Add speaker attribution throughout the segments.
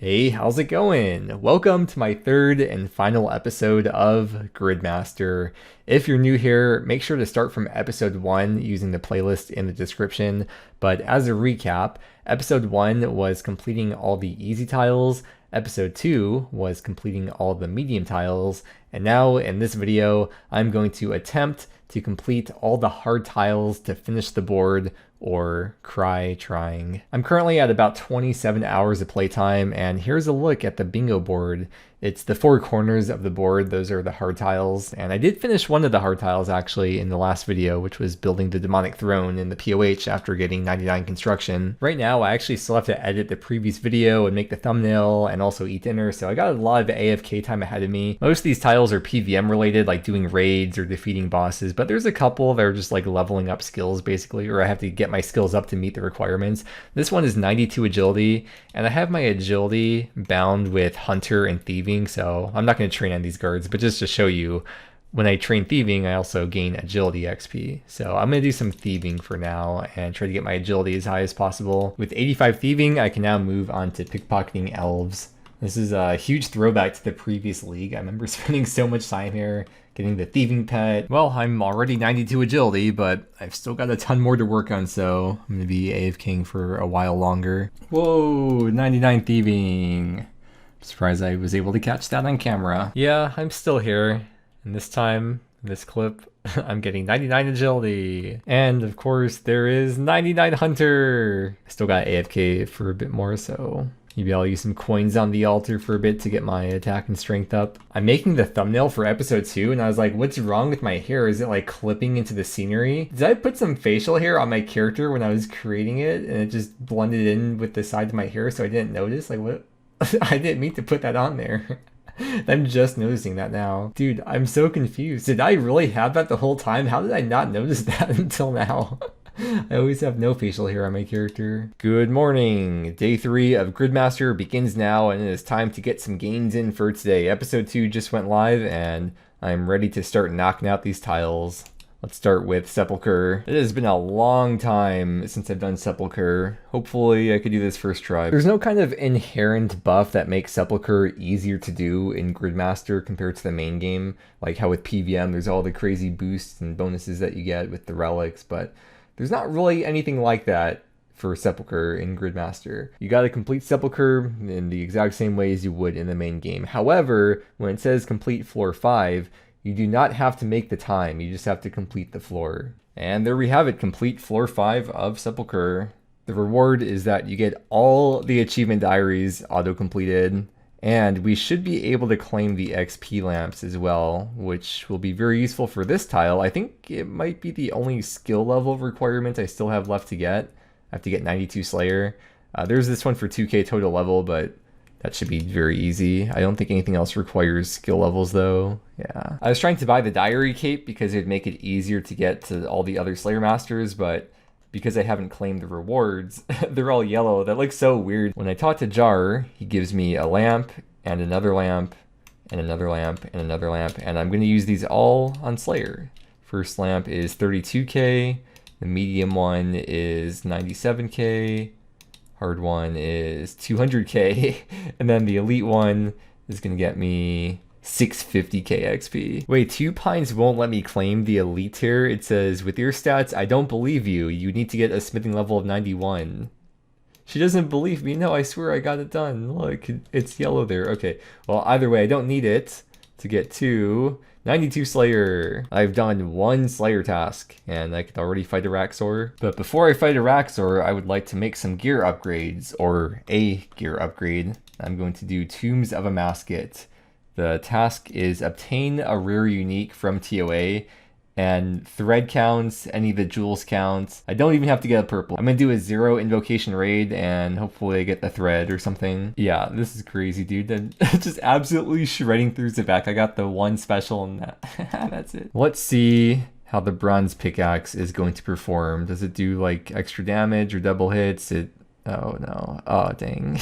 Speaker 1: Hey, how's it going? Welcome to my third and final episode of Gridmaster. If you're new here, make sure to start from episode 1 using the playlist in the description. But as a recap, episode 1 was completing all the easy tiles, episode 2 was completing all the medium tiles, and now in this video, I'm going to attempt to complete all the hard tiles to finish the board, or cry trying. I'm currently at about 27 hours of playtime, and here's a look at the bingo board. It's the four corners of the board, those are the hard tiles, and I did finish one of the hard tiles actually in the last video, which was building the demonic throne in the POH after getting 99 construction. Right now I actually still have to edit the previous video and make the thumbnail and also eat dinner, so I got a lot of AFK time ahead of me. Most of these tiles are PVM related, like doing raids or defeating bosses, but there's a couple that are just like leveling up skills basically, or I have to get my skills up to meet the requirements. This one is 92 agility, and I have my agility bound with hunter and thieving, so I'm not going to train on these guards, but just to show you, when I train thieving, I also gain agility XP. So I'm going to do some thieving for now and try to get my agility as high as possible. With 85 thieving, I can now move on to pickpocketing elves. This is a huge throwback to the previous league. I remember spending so much time here, getting the thieving pet. Well, I'm already 92 agility, but I've still got a ton more to work on, so I'm going to be AFKing for a while longer. Whoa, 99 thieving. Surprised I was able to catch that on camera. Yeah, I'm still here. And this time, this clip, I'm getting 99 agility. And of course, there is 99 hunter. I still got AFK for a bit more, so maybe I'll use some coins on the altar for a bit to get my attack and strength up. I'm making the thumbnail for episode 2, and I was like, what's wrong with my hair? Is it like clipping into the scenery? Did I put some facial hair on my character when I was creating it, and it just blended in with the side of my hair so I didn't notice? Like, what? I didn't mean to put that on there. I'm just noticing that now. Dude, I'm so confused. Did I really have that the whole time? How did I not notice that until now? I always have no facial hair on my character. Good morning. Day 3 of Gridmaster begins now, and it is time to get some gains in for today. Episode 2 just went live, and I'm ready to start knocking out these tiles. Let's start with Sepulcher. It has been a long time since I've done Sepulcher. Hopefully I could do this first try. There's no kind of inherent buff that makes Sepulcher easier to do in Gridmaster compared to the main game. Like how with PVM there's all the crazy boosts and bonuses that you get with the relics, but there's not really anything like that for Sepulcher in Gridmaster. You gotta complete Sepulcher in the exact same way as you would in the main game. However, when it says complete floor 5, you do not have to make the time, you just have to complete the floor. And there we have it, complete floor 5 of Sepulcher. The reward is that you get all the achievement diaries auto-completed, and we should be able to claim the XP lamps as well, which will be very useful for this tile. I think it might be the only skill level requirement I still have left to get. I have to get 92 Slayer. There's this one for 2k total level, but that should be very easy. I don't think anything else requires skill levels though. Yeah. I was trying to buy the diary cape because it'd make it easier to get to all the other Slayer Masters, but because I haven't claimed the rewards, they're all yellow. That looks so weird. When I talk to Jar, he gives me a lamp and another lamp and another lamp and another lamp, and I'm going to use these all on Slayer. First lamp is 32k, the medium one is 97k, hard one is 200k, and then the elite one is gonna get me 650k XP. Wait, Two Pines won't let me claim the elite tier. It says, with your stats, I don't believe you. You need to get a smithing level of 91. She doesn't believe me. No, I swear I got it done. Look, it's yellow there. Okay, well, either way, I don't need it to get to 92 Slayer. I've done one Slayer task, and I could already fight a Raxor. But before I fight a Raxor, I would like to make some gear upgrades, or a gear upgrade. I'm going to do Tombs of a Masket. The task is obtain a rare unique from TOA, and thread counts, any of the jewels counts. I don't even have to get a purple. I'm gonna do a 0 invocation raid and hopefully I get the thread or something. Yeah, this is crazy, dude. I'm just absolutely shredding through Zabak. I got the one special and that's it. Let's see how the bronze pickaxe is going to perform. Does it do like extra damage or double hits? Oh no. Oh dang.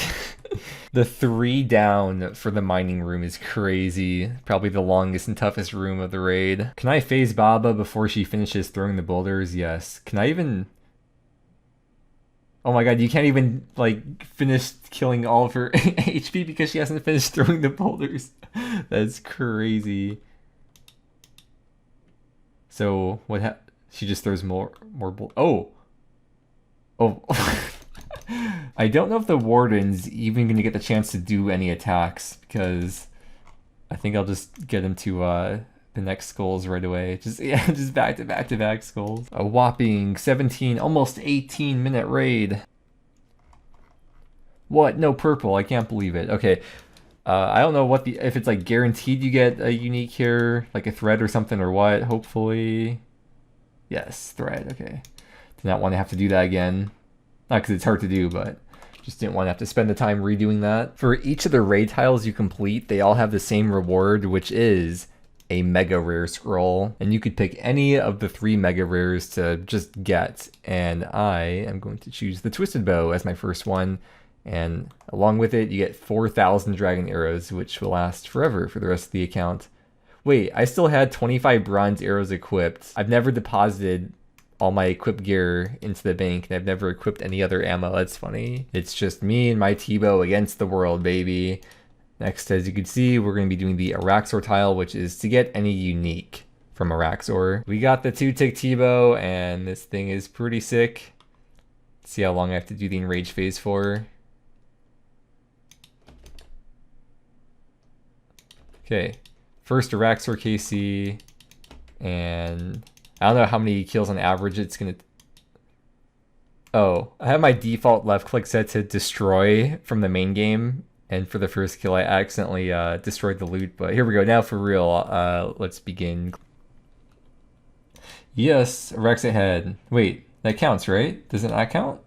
Speaker 1: The 3 down for the mining room is crazy. Probably the longest and toughest room of the raid. Can I phase Baba before she finishes throwing the boulders? Yes. Can I even... Oh my god, you can't even, like, finish killing all of her HP because she hasn't finished throwing the boulders. That's crazy. So, she just throws more boulders. Oh! Oh. I don't know if the Warden's even going to get the chance to do any attacks, because I think I'll just get him to, the next skulls right away. Just back to back to back skulls. A whopping 17, almost 18-minute raid. What? No purple. I can't believe it. Okay. I don't know if it's like guaranteed you get a unique here, like a thread or something or what. Hopefully. Yes, thread. Okay. Did not want to have to do that again. Not because it's hard to do, but just didn't want to have to spend the time redoing that. For each of the raid tiles you complete, they all have the same reward, which is a mega rare scroll, and you could pick any of the 3 mega rares to just get, and I am going to choose the Twisted Bow as my first one, and along with it you get 4,000 dragon arrows, which will last forever for the rest of the account. Wait, I still had 25 bronze arrows equipped. I've never deposited all my equipped gear into the bank, and I've never equipped any other ammo. That's funny. It's just me and my T-bow against the world, baby. Next, as you can see, we're going to be doing the Araxor tile, which is to get any unique from Araxor. We got the 2-tick T-bow, and this thing is pretty sick. Let's see how long I have to do the enrage phase for. Okay, first Araxor KC, and I don't know how many kills on average it's going to... Oh, I have my default left click set to destroy from the main game. And for the first kill, I accidentally destroyed the loot. But here we go. Now for real, let's begin. Yes, Rex ahead. Wait, that counts, right? Does it not count?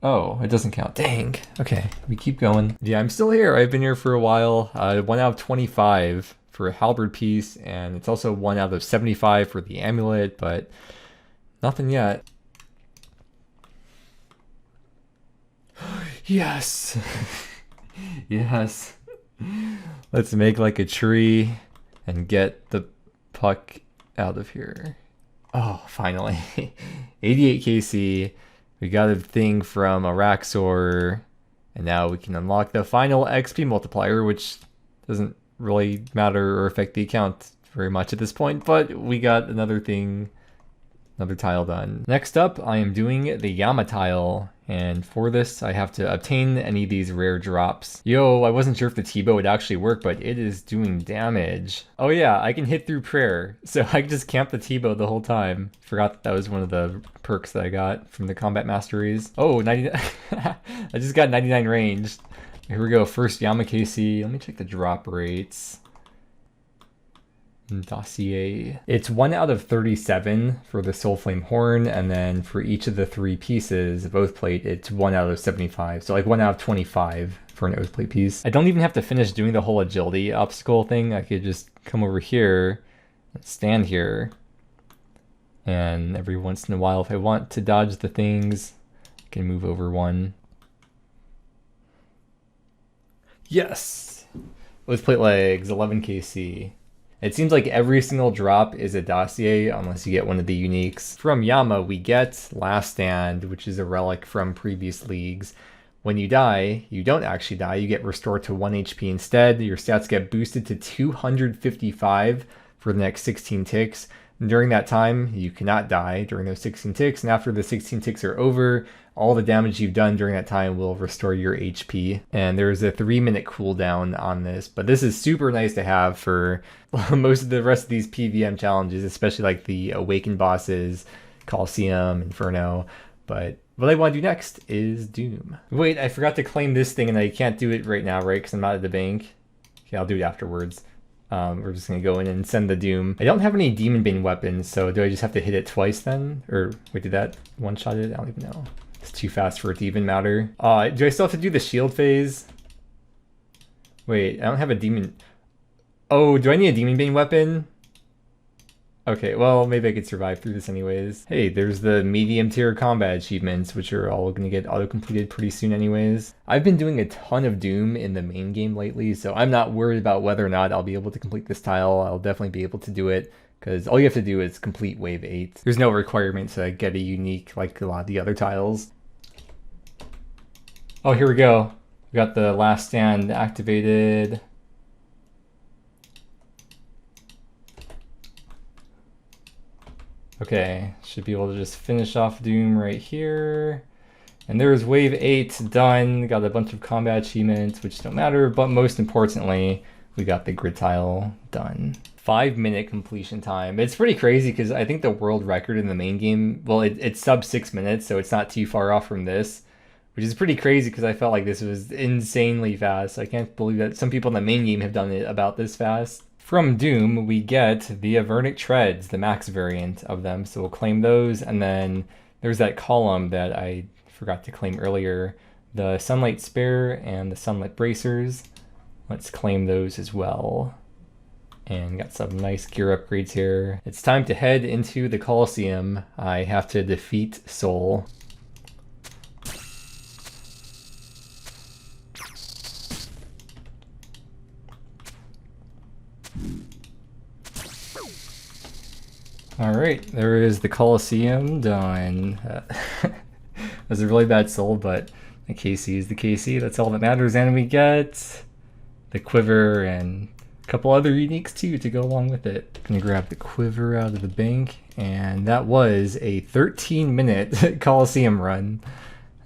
Speaker 1: Oh, it doesn't count. Dang. Okay, we keep going. Yeah, I'm still here. I've been here for a while. 1 out of 25 for a halberd piece. And it's also 1 out of 75 for the amulet, but nothing yet. Yes. Yes. Let's make like a tree and get the puck out of here. Oh, finally. 88 KC. We got a thing from Araxor. And now we can unlock the final XP multiplier, which doesn't really matter or affect the account very much at this point. But we got another thing, another tile done. Next up, I am doing the Yama tile. And for this, I have to obtain any of these rare drops. Yo, I wasn't sure if the T-bow would actually work, but it is doing damage. Oh yeah, I can hit through prayer. So I can just camp the T-bow the whole time. Forgot that was one of the perks that I got from the combat masteries. Oh, 99. I just got 99 range. Here we go, first Yama KC. Let me check the drop rates. Dossier. It's 1 out of 37 for the Soul Flame Horn, and then for each of the 3 pieces, both plate, it's 1 out of 75. So like 1 out of 25 for an oath plate piece. I don't even have to finish doing the whole agility obstacle thing. I could just come over here, stand here, and every once in a while, if I want to dodge the things, I can move over 1. Yes! Oath plate legs, 11 KC. It seems like every single drop is a dossier unless you get one of the uniques. From Yama, we get Last Stand, which is a relic from previous leagues. When you die, you don't actually die, you get restored to 1 HP instead. Your stats get boosted to 255 for the next 16 ticks. And during that time, you cannot die during those 16 ticks, and after the 16 ticks are over, all the damage you've done during that time will restore your HP. And there's a 3-minute cooldown on this, but this is super nice to have for most of the rest of these PVM challenges, especially like the Awakened bosses, Coliseum, Inferno. But what I want to do next is Doom. Wait, I forgot to claim this thing, and I can't do it right now, right? Because I'm not at the bank. Okay, I'll do it afterwards. We're just going to go in and send the Doom. I don't have any Demon Bane weapons, so do I just have to hit it twice then? Or wait, did that one-shot it? I don't even know. It's too fast for it to even matter. Do I still have to do the shield phase? Wait, I don't have a Demon... Oh, do I need a Demon Bane weapon? Okay, well, maybe I could survive through this anyways. Hey, there's the medium tier combat achievements, which are all going to get auto-completed pretty soon anyways. I've been doing a ton of Doom in the main game lately, so I'm not worried about whether or not I'll be able to complete this tile. I'll definitely be able to do it. because all you have to do is complete wave 8. There's no requirement to get a unique like a lot of the other tiles. Oh, here we go. We got the last stand activated. Okay, should be able to just finish off Doom right here. And there's wave 8 done. Got a bunch of combat achievements, which don't matter, but most importantly, we got the grid tile done. 5-minute completion time. It's pretty crazy because I think the world record in the main game, well, it's sub 6 minutes, so it's not too far off from this, which is pretty crazy because I felt like this was insanely fast. I can't believe that some people in the main game have done it about this fast. From Doom, we get the Avernic Treads, the max variant of them, so we'll claim those, and then there's that column that I forgot to claim earlier, the Sunlight Spare and the Sunlight Bracers. Let's claim those as well. And got some nice gear upgrades here. It's time to head into the Colosseum. I have to defeat Soul. Alright, there is the Colosseum done. That was a really bad Soul, but the KC is the KC. That's all that matters. And we get the Quiver and a couple other uniques too to go along with it. Gonna grab the Quiver out of the bank, and that was a 13-minute Colosseum run.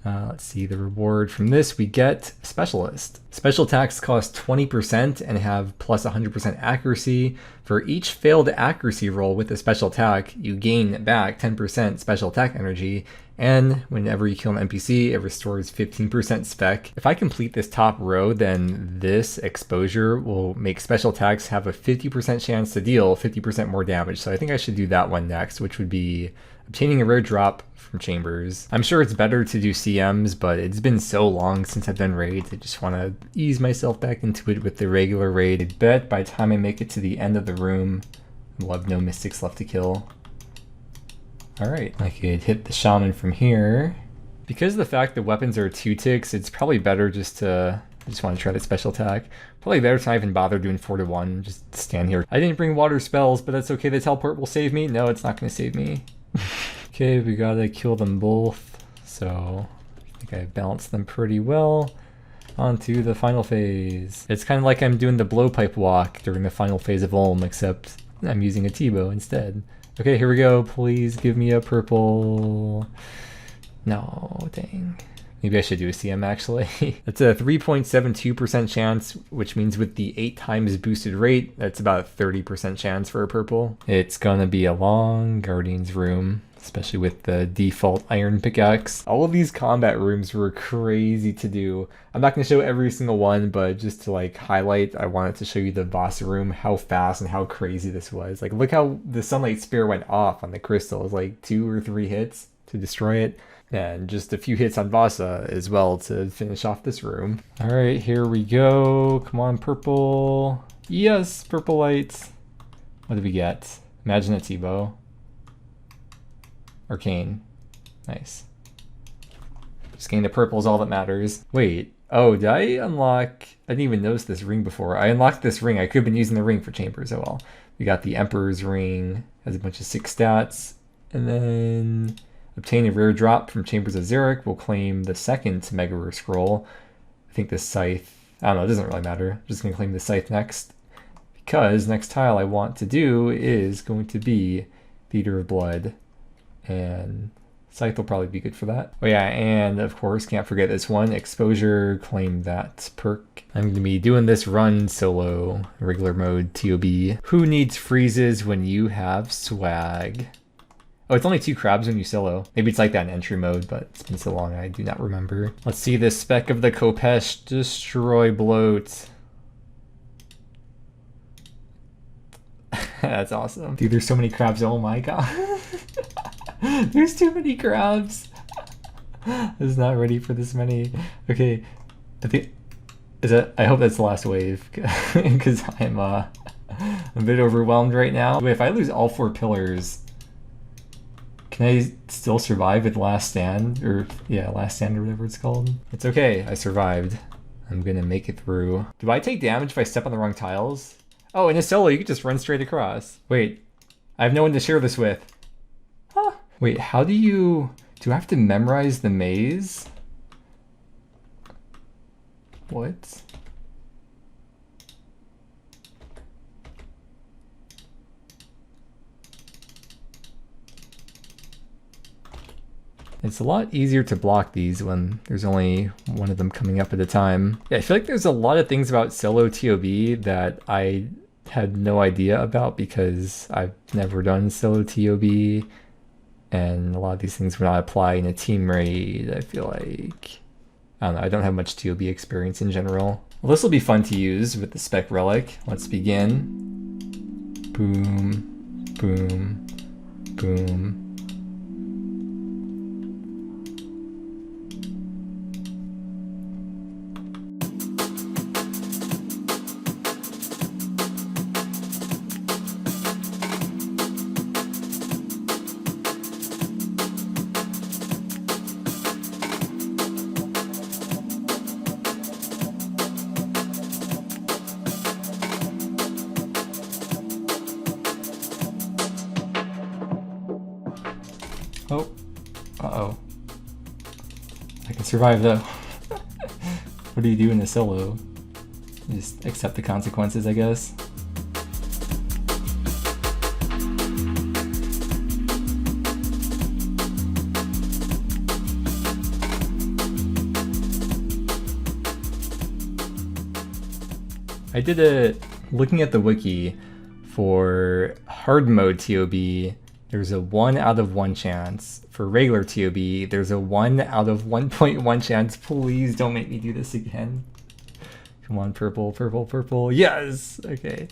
Speaker 1: Let's see, the reward from this, we get Specialist. Special attacks cost 20% and have plus 100% accuracy. For each failed accuracy roll with a special attack, you gain back 10% special attack energy, and whenever you kill an NPC, it restores 15% spec. If I complete this top row, then this exposure will make special attacks have a 50% chance to deal 50% more damage. So I think I should do that one next, which would be obtaining a rare drop from Chambers. I'm sure it's better to do CMs, but it's been so long since I've done raids. I just want to ease myself back into it with the regular raid. I bet by the time I make it to the end of the room, we'll have no mystics left to kill. Alright, I could hit the shaman from here. Because of the fact that weapons are 2 ticks, it's probably better just to... I just want to try the special attack. Probably better to not even bother doing 4 to 1, just stand here. I didn't bring water spells, but that's okay, the teleport will save me. No, it's not going to save me. Okay, we gotta kill them both, so I think I balanced them pretty well. On to the final phase. It's kind of like I'm doing the blowpipe walk during the final phase of Ulm, except I'm using a T-bow instead. Okay, here we go. Please give me a purple. No, dang. Maybe I should do a CM actually. That's a 3.72% chance, which means with the 8 times boosted rate, that's about a 30% chance for a purple. It's gonna be a long Guardian's room, especially with the default iron pickaxe. All of these combat rooms were crazy to do. I'm not gonna show every single one, but just to like highlight, I wanted to show you the boss room, how fast and how crazy this was. Like look how the Sunlight Spear went off on the crystal. It was like 2 or 3 hits to destroy it. And just a few hits on Vasa as well to finish off this room. Alright, here we go. Come on, purple. Yes, purple lights. What did we get? Imagine a T-bow. Arcane. Nice. Just getting the purple is all that matters. Wait. Oh, did I unlock... I didn't even notice this ring before. I unlocked this ring. I could have been using the ring for Chambers. Oh well. We got the Emperor's ring. Has a bunch of 6 stats. And then... obtain a rare drop from Chambers of Xeric. We'll claim the second Mega Rare Scroll. I think the Scythe... I don't know, it doesn't really matter. I'm just going to claim the Scythe next. Because next tile I want to do is going to be Theater of Blood. And Scythe will probably be good for that. Oh yeah, and of course, can't forget this one. Exposure, claim that perk. I'm going to be doing this run solo, regular mode, TOB. Who needs freezes when you have swag? Oh, it's only 2 crabs when you solo. Maybe it's like that in entry mode, but it's been so long I do not remember. Let's see the spec of the Kopesh. Destroy bloat. That's awesome. Dude, there's so many crabs. Oh my god. There's too many crabs. I was not ready for this many. Okay. I think... I hope that's the last wave. Because I'm a bit overwhelmed right now. Wait, if I lose all 4 pillars... can I still survive with Last Stand? Or, yeah, Last Stand or whatever it's called. It's okay, I survived. I'm gonna make it through. Do I take damage if I step on the wrong tiles? Oh, in a solo, you can just run straight across. Wait, I have no one to share this with. Huh. Wait, how do you... Do I have to memorize the maze? What? It's a lot easier to block these when there's only one of them coming up at a time. Yeah, I feel like there's a lot of things about solo TOB that I had no idea about because I've never done solo TOB, and a lot of these things would not apply in a team raid, I feel like. I don't know, I don't have much TOB experience in general. Well, this will be fun to use with the spec relic. Let's begin. Boom, boom, boom. Oh, uh-oh. I can survive though. What do you do in a solo? You just accept the consequences, I guess. I did a, looking at the wiki for hard mode TOB, there's a 1 out of 1 chance. For regular TOB, there's a 1 out of 1.1 chance. Please don't make me do this again. Come on, purple, purple, purple. Yes! Okay.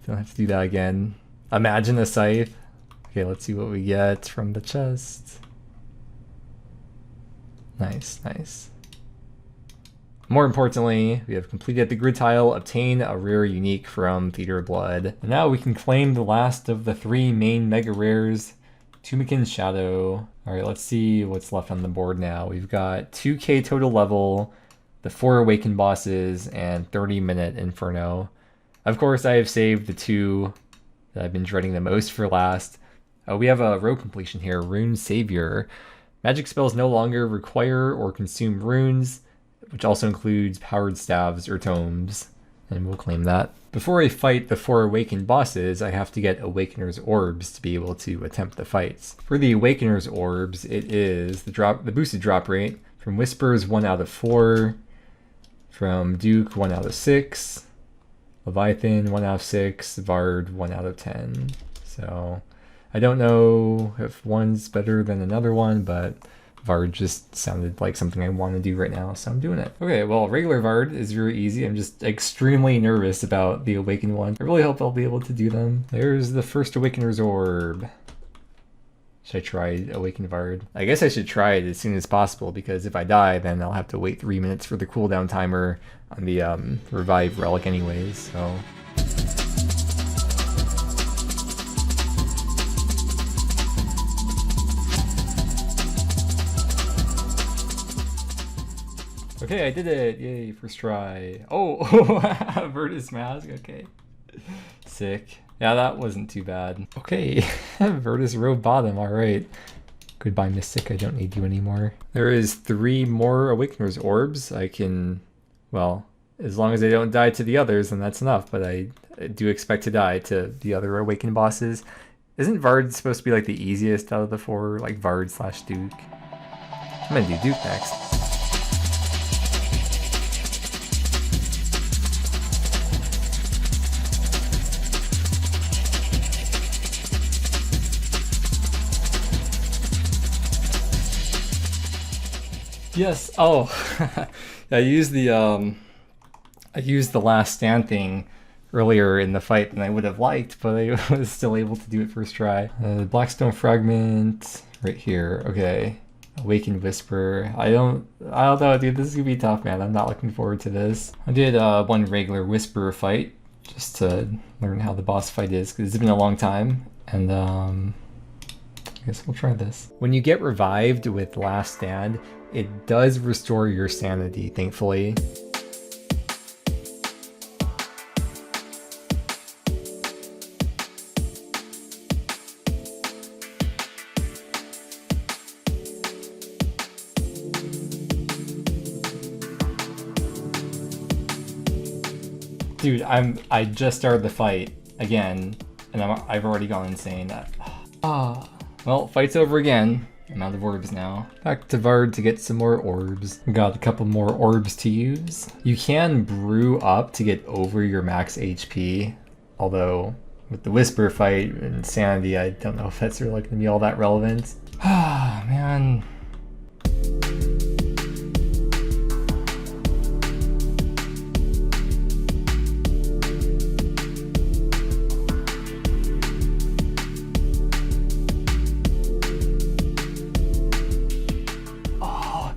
Speaker 1: Don't have to do that again. Imagine a scythe. Okay, let's see what we get from the chest. Nice, nice. More importantly, we have completed the grid tile, obtained a rare unique from Theater of Blood. And now we can claim the last of the 3 main mega rares, Tumikin's Shadow. Alright, let's see what's left on the board now. We've got 2k total level, the 4 awakened bosses, and 30-minute Inferno. Of course, I have saved the 2 that I've been dreading the most for last. We have a row completion here, Rune Savior. Magic spells no longer require or consume runes, which also includes powered staves or tomes, and we'll claim that. Before I fight the 4 awakened bosses, I have to get Awakener's Orbs to be able to attempt the fights. For the Awakener's Orbs, it is the boosted drop rate, from Whispers 1 out of 4, from Duke 1 out of 6, Leviathan 1 out of 6, Vard 1 out of 10. So I don't know if one's better than another one, but Vard just sounded like something I want to do right now, so I'm doing it. Okay, well, regular Vard is very easy. I'm just extremely nervous about the Awakened one. I really hope I'll be able to do them. There's the first Awakener's Orb. Should I try Awakened Vard? I guess I should try it as soon as possible, because if I die, then I'll have to wait 3 minutes for the cooldown timer on the Revive Relic anyways, so... Okay, I did it! Yay, first try. Oh, Virtus Mask, okay. Sick. Yeah, that wasn't too bad. Okay, Virtus row bottom, alright. Goodbye, Mystic, I don't need you anymore. There is 3 more Awakener's Orbs. I can, well, as long as I don't die to the others, then that's enough, but I do expect to die to the other Awakened bosses. Isn't Vard supposed to be like the easiest out of the 4, like Vard / Duke? I'm gonna do Duke next. Yes. Oh, I used the last stand thing earlier in the fight than I would have liked, but I was still able to do it first try. Blackstone Fragment right here. Okay. Awakened Whisper. I don't know, dude. This is gonna be tough, man. I'm not looking forward to this. I did one regular Whisper fight just to learn how the boss fight is, because it's been a long time, and I guess we'll try this. When you get revived with Last Stand, it does restore your sanity, thankfully. Dude, I just started the fight again, and I've already gone insane. Well, fight's over again. I'm out of orbs now. Back to Vard to get some more orbs. Got a couple more orbs to use. You can brew up to get over your max HP, although with the Whisper fight and Sanity, I don't know if that's really going to be all that relevant. Ah, man.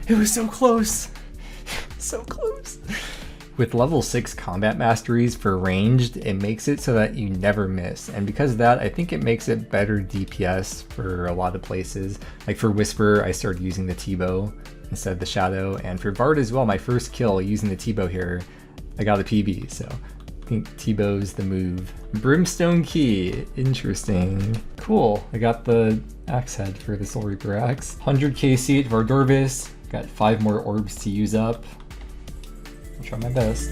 Speaker 1: It was so close. So close. With level 6 combat masteries for ranged, it makes it so that you never miss. And because of that, I think it makes it better DPS for a lot of places. Like for Whisper, I started using the T-bow instead of the Shadow. And for Vard as well, my first kill using the T-bow here, I got a PB. So I think T-bow's the move. Brimstone Key, interesting. Cool, I got the axe head for the Soul Reaper axe. 100 KC at Vardorvis. Got 5 more orbs to use up. I'll try my best.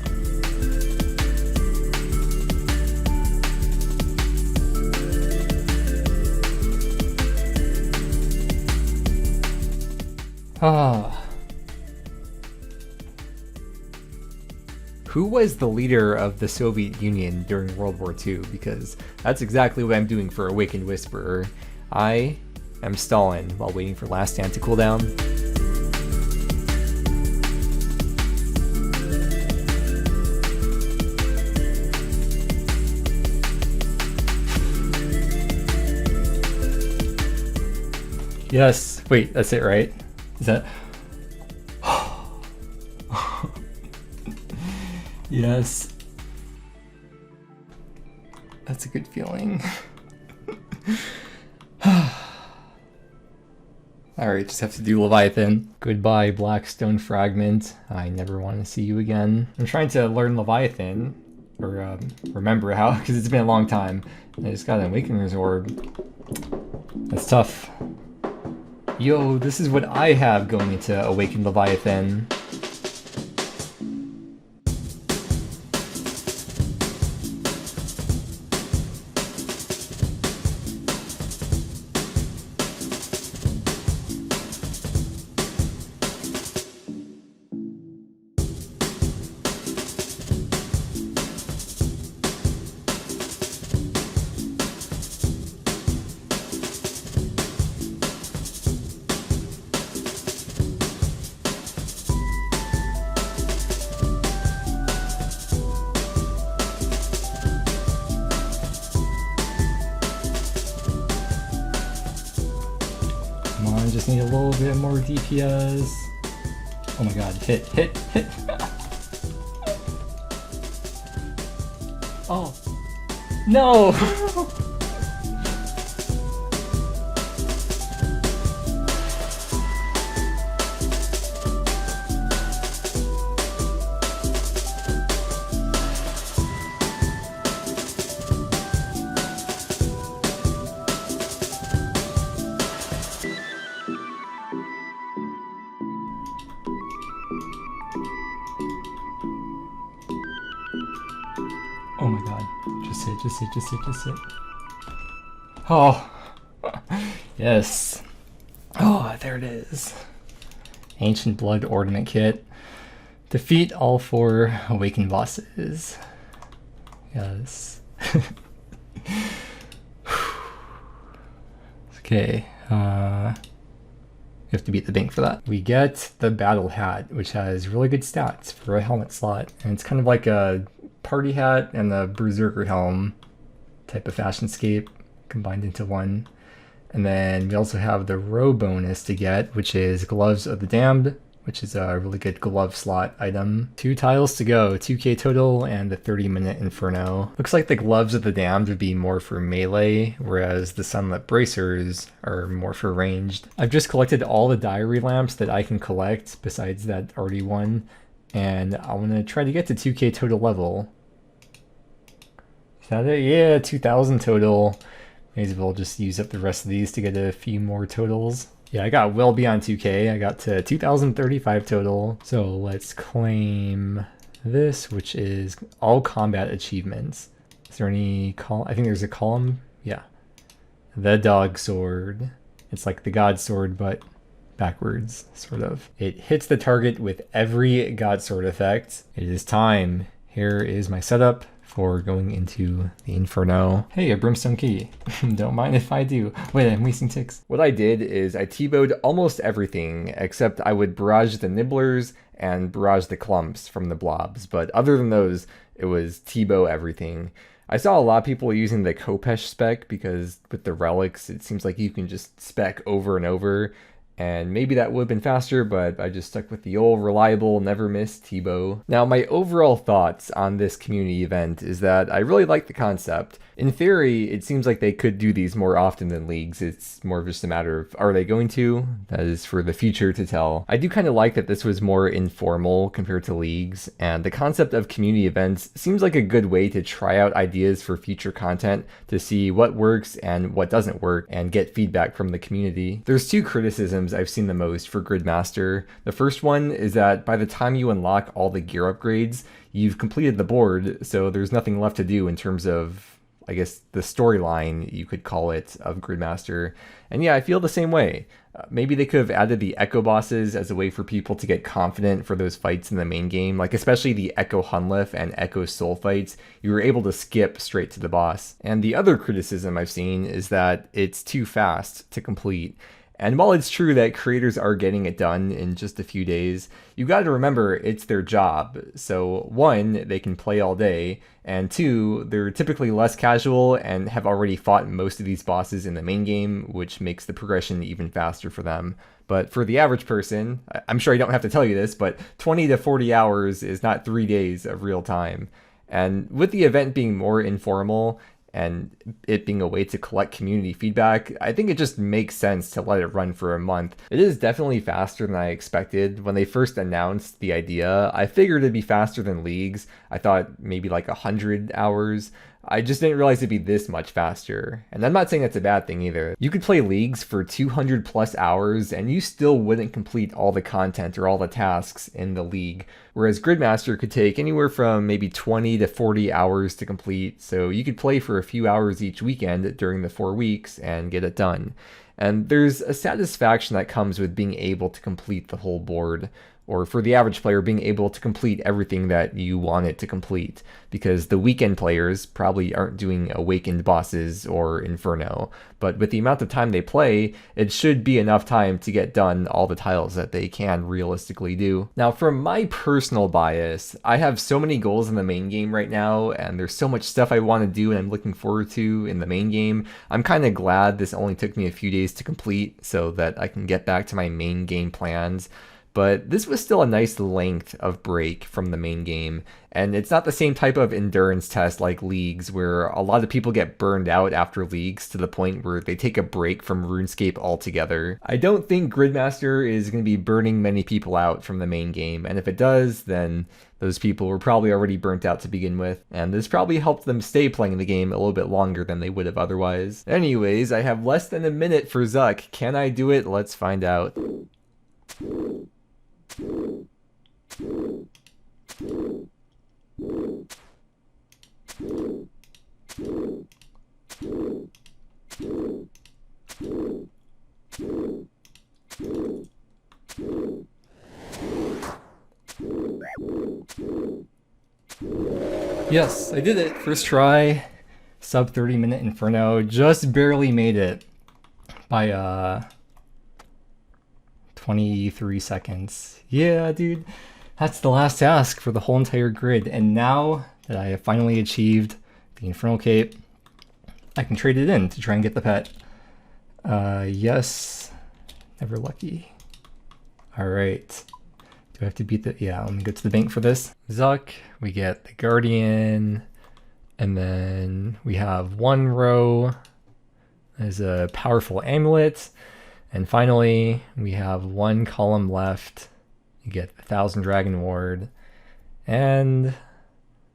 Speaker 1: Who was the leader of the Soviet Union during World War II? Because that's exactly what I'm doing for Awakened Whisperer. I am Stalin while waiting for Last Stand to cool down. Yes. Wait, that's it, right? Is that... Yes. That's a good feeling. Alright, just have to do Leviathan. Goodbye, Blackstone Fragment. I never want to see you again. I'm trying to learn Leviathan, or remember how, because it's been a long time. I just got an Awakener's Orb. That's tough. Yo, this is what I have going into Awakened Leviathan. Come on, just need a little bit more DPS. Oh my god, hit. Oh. No! Oh my god. Just hit. Oh. Yes. Oh, there it is. Ancient Blood Ornament Kit. Defeat all 4 awakened bosses. Yes. Okay. You have to beat the bank for that. We get the Battle Hat, which has really good stats for a helmet slot. And it's kind of like a party hat and the Berserker helm type of fashion scape combined into one. And then we also have the row bonus to get, which is Gloves of the Damned, which is a really good glove slot item. 2 tiles to go, 2k total, and a 30-minute Inferno. Looks like the Gloves of the Damned would be more for melee, whereas the Sunlit Bracers are more for ranged. I've just collected all the diary lamps that I can collect, besides that already one, and I want to try to get to 2k total level. Is that it? Yeah, 2,000 total. May as well just use up the rest of these to get a few more totals. Yeah, I got well beyond 2k. I got to 2,035 total. So let's claim this, which is all combat achievements. Is there any column? I think there's a column. Yeah. The dog sword. It's like the god sword, but backwards, sort of. It hits the target with every god sword effect. It is time. Here is my setup for going into the Inferno. Hey, a brimstone key. Don't mind if I do. Wait, I'm wasting ticks. What I did is I T-bowed almost everything, except I would barrage the nibblers and barrage the clumps from the blobs. But other than those, it was T-bow everything. I saw a lot of people using the Kopesh spec because with the relics, it seems like you can just spec over and over. And maybe that would have been faster, but I just stuck with the old reliable, never miss T-bow. Now, my overall thoughts on this community event is that I really like the concept. In theory, it seems like they could do these more often than leagues. It's more of just a matter of, are they going to? That is for the future to tell. I do kind of like that this was more informal compared to leagues, and the concept of community events seems like a good way to try out ideas for future content to see what works and what doesn't work and get feedback from the community. There's two criticisms I've seen the most for Gridmaster. The first one is that by the time you unlock all the gear upgrades, you've completed the board, so there's nothing left to do in terms of, I guess, the storyline, you could call it, of Gridmaster. And yeah, I feel the same way. Maybe they could have added the Echo bosses as a way for people to get confident for those fights in the main game, like especially the Echo Hunlif and Echo Soul fights. You were able to skip straight to the boss. And the other criticism I've seen is that it's too fast to complete. And while it's true that creators are getting it done in just a few days, you got to remember it's their job. So one, they can play all day, and two, they're typically less casual and have already fought most of these bosses in the main game, which makes the progression even faster for them. But for the average person, I'm sure I don't have to tell you this, but 20 to 40 hours is not 3 days of real time. And with the event being more informal, and it being a way to collect community feedback, I think it just makes sense to let it run for a month. It is definitely faster than I expected. When they first announced the idea, I figured it'd be faster than leagues. I thought maybe like 100 hours. I just didn't realize it'd be this much faster. And I'm not saying that's a bad thing either. You could play leagues for 200 plus hours and you still wouldn't complete all the content or all the tasks in the league. Whereas Gridmaster could take anywhere from maybe 20 to 40 hours to complete. So you could play for a few hours each weekend during the 4 weeks and get it done. And there's a satisfaction that comes with being able to complete the whole board, or for the average player being able to complete everything that you want it to complete, because the weekend players probably aren't doing Awakened bosses or Inferno, but with the amount of time they play, it should be enough time to get done all the tiles that they can realistically do. Now, from my personal bias, I have so many goals in the main game right now, and there's so much stuff I want to do and I'm looking forward to in the main game. I'm kind of glad this only took me a few days to complete so that I can get back to my main game plans. But this was still a nice length of break from the main game, and it's not the same type of endurance test like leagues where a lot of people get burned out after leagues to the point where they take a break from RuneScape altogether. I don't think Gridmaster is going to be burning many people out from the main game, and if it does, then those people were probably already burnt out to begin with, and this probably helped them stay playing the game a little bit longer than they would have otherwise. Anyways, I have less than a minute for Zuck. Can I do it? Let's find out. Yes, I did it. First try, sub 30-minute Inferno. Just barely made it by 23 seconds. Yeah, dude, that's the last task for the whole entire grid. And now that I have finally achieved the Infernal Cape, I can trade it in to try and get the pet. Yes, never lucky. All right, do I have to beat the, yeah, let me go to the bank for this. Zuck, we get the Guardian, and then we have one row as a powerful amulet. And finally, we have one column left. You get the 1000 Dragon Ward. And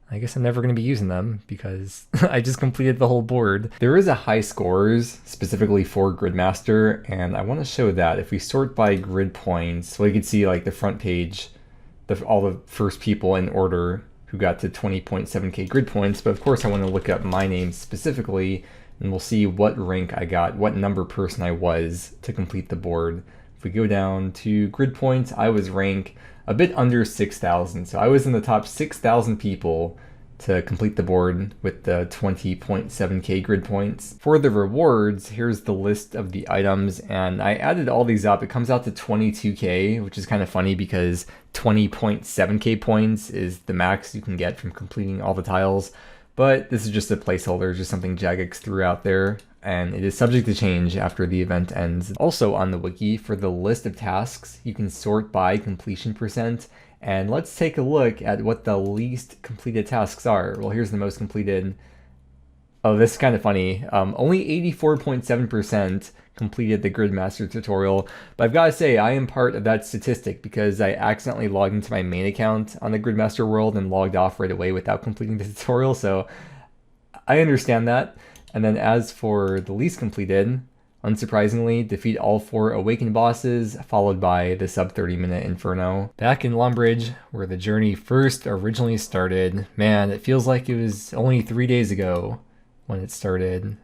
Speaker 1: I guess I'm never going to be using them because I just completed the whole board. There is a high scores specifically for Gridmaster, and I want to show that. If we sort by grid points, well, you can see like the front page all the first people in order who got to 20.7k grid points, but of course I want to look up my name specifically, and we'll see what rank I got, what number person I was to complete the board. If we go down to grid points, I was rank a bit under 6,000, so I was in the top 6,000 people to complete the board with the 20.7k grid points. For the rewards, here's the list of the items, and I added all these up. It comes out to 22k, which is kind of funny because 20.7k points is the max you can get from completing all the tiles, but this is just a placeholder, just something Jagex threw out there, and it is subject to change after the event ends. Also on the wiki, for the list of tasks, you can sort by completion percent. And let's take a look at what the least completed tasks are. Well, here's the most completed. Oh, this is kind of funny. Only 84.7% completed the Gridmaster tutorial. But I've got to say, I am part of that statistic because I accidentally logged into my main account on the Gridmaster world and logged off right away without completing the tutorial. So I understand that. And then as for the least completed, unsurprisingly, defeat all 4 awakened bosses, followed by the sub 30-minute Inferno. Back in Lumbridge, where the journey first originally started, man, it feels like it was only 3 days ago when it started.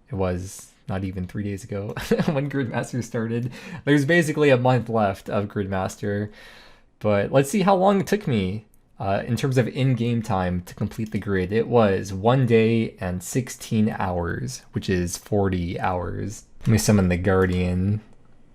Speaker 1: It was not even 3 days ago when Gridmaster started. There's basically a month left of Gridmaster, but let's see how long it took me. In terms of in-game time to complete the grid, it was 1 day and 16 hours, which is 40 hours. Let me summon the Guardian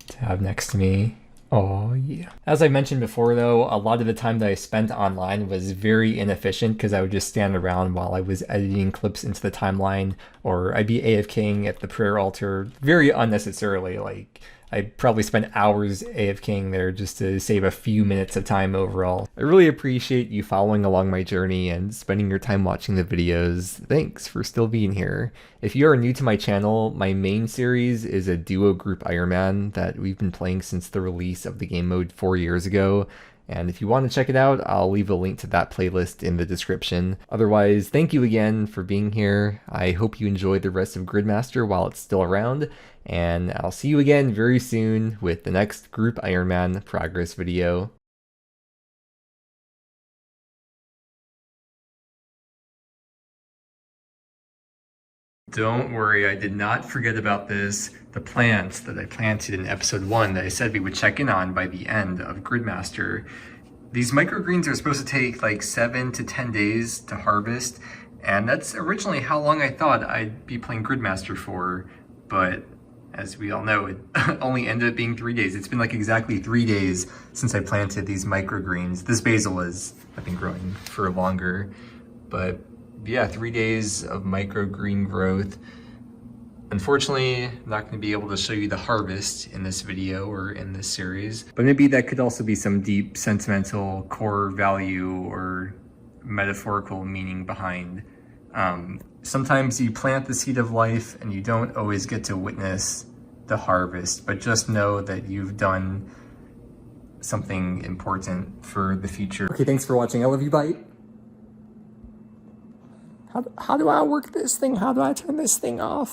Speaker 1: to have next to me. Oh yeah. As I mentioned before though, a lot of the time that I spent online was very inefficient because I would just stand around while I was editing clips into the timeline, or I'd be AFKing at the prayer altar very unnecessarily. Like, I probably spent hours AFKing there just to save a few minutes of time overall. I really appreciate you following along my journey and spending your time watching the videos. Thanks for still being here. If you are new to my channel, my main series is a duo group Ironman that we've been playing since the release of the game mode 4 years ago. And if you want to check it out, I'll leave a link to that playlist in the description. Otherwise, thank you again for being here. I hope you enjoy the rest of Gridmaster while it's still around, and I'll see you again very soon with the next Group Ironman progress video. Don't worry, I did not forget about this. The plants that I planted in episode 1 that I said we would check in on by the end of Gridmaster. These microgreens are supposed to take like 7 to 10 days to harvest, and that's originally how long I thought I'd be playing Gridmaster for, but as we all know, it only ended up being 3 days. It's been like exactly 3 days since I planted these microgreens. This basil has been growing for longer, but yeah, 3 days of microgreen growth. Unfortunately, I'm not going to be able to show you the harvest in this video or in this series, but maybe that could also be some deep sentimental core value or metaphorical meaning behind. Sometimes you plant the seed of life and you don't always get to witness the harvest, but just know that you've done something important for the future. Okay, thanks for watching. I love you, bye. How do I work this thing? How do I turn this thing off?